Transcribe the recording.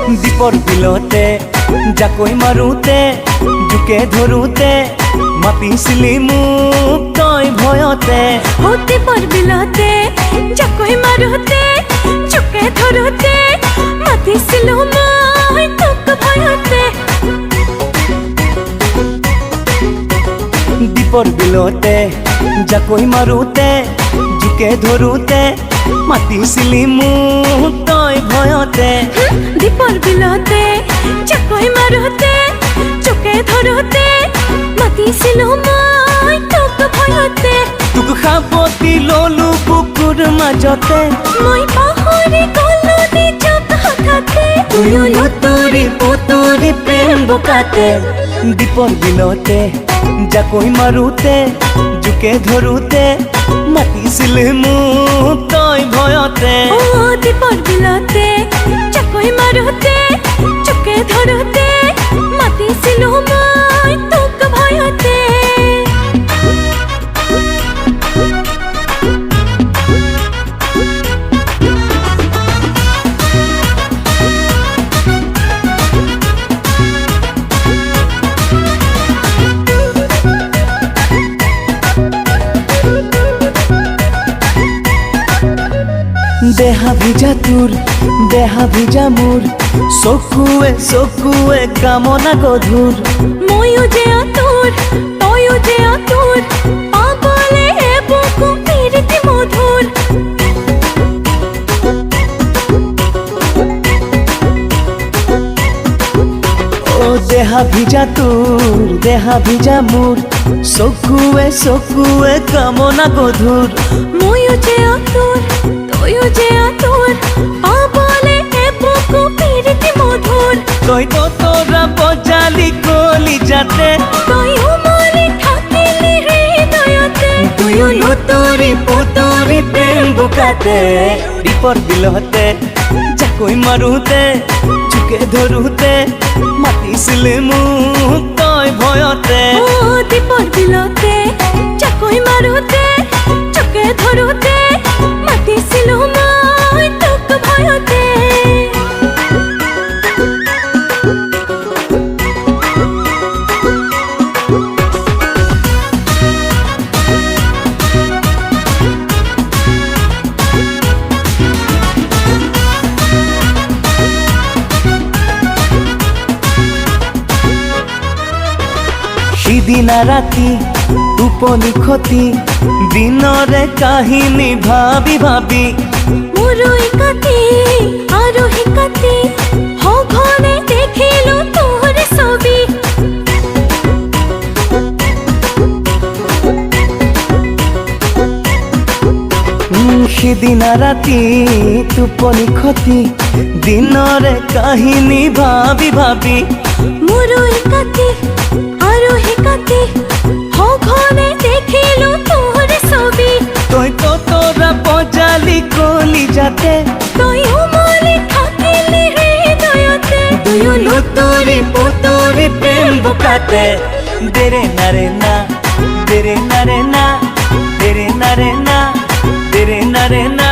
দীপৰ বিলতে জাকৈ মাৰোতে জোকে ধৰোতে মাতিছিলি মোক তই ভয়তে। দীপৰ বিলতে জাকৈ মাৰোতে জোকে ধৰোতে মাতিছিলো মই তোক ভয়তে। দীপৰ বিলতে জাকৈ মাৰোতে জোকে ধৰোতে মাতিছিলি মোক তই ভয়তে। দীপৰ বিলতে জাকৈ মাৰোতে জোকে ধৰোতে মাতিছিলো মই তোক ভয়তে। তোক সাৱটি ললো বুকুৰ মাজতে মই পাহৰি গলো নিজক হঠাতে। তুয়ো লুতুৰি পুতুৰি প্ৰেম বোকাতে। দীপৰ বিলতে জাকৈ মাৰোতে জোকে ধৰোতে মাতিছিলি মোক তই ভয়তে। দীপৰ বিলতে জাকৈ মাৰোতে জোকে ধৰোতে মাতিছিলো মই তোক ভয়তে। দেহা ভিজা তোৰ দেহা ভিজা মোৰ চকুৱে চকুৱে কামনা গধুৰ। ময়ো যে তোৰ তয়ো যে তোৰ পাবলে বুকু প্ৰীতি মধুৰ। দেহা ভিজা তোৰ দেহা ভিজা মোৰ চকুৱে চকুৱে কামনা গধুৰ। ময়ো যে তোৰ তয়ো যে তোৰ পাবলে বুকু প্ৰীতি মধুৰ। তই তো তোৰা বজালি কলি যাতে তয়ো মৰি থাকিলি হৃদয়তে। তুয়ো লুতুৰি পুতুৰি প্ৰেম বোকাতে। দীপৰ বিলতে জাকৈ মাৰোতে জোকে ধৰোতে মাতিছিলি মোক তই ভয়তে। দীপৰ বিলতে জাকৈ মাৰোতে জোকে ধৰোতে মাতিছিলো মই তোক ভয়তে। সিদিনা ৰাতি টোপনি খতি দিনৰে কাহিনী ভাবি ভাবি মোৰো কাটি আৰু কাটি সঘনে দেখিলো তোৰ ছবি। সিদিনা ৰাতি টোপনি খতি দিনৰে কাহিনী ভাবি ভাবি মোৰো কাটি আৰু কাটি সঘনে দেখিলো তোৰ ছবি। তই তো তোৰা বজালি কলি যাতে তয়ো মৰি থাকিলি হৃদয়তে। তুয়ো লুতুৰি পুতুৰি প্ৰেম বোকাতে। দেৰে নাৰে না দেৰে নাৰে না দেৰে নাৰে না দেৰে নাৰে না।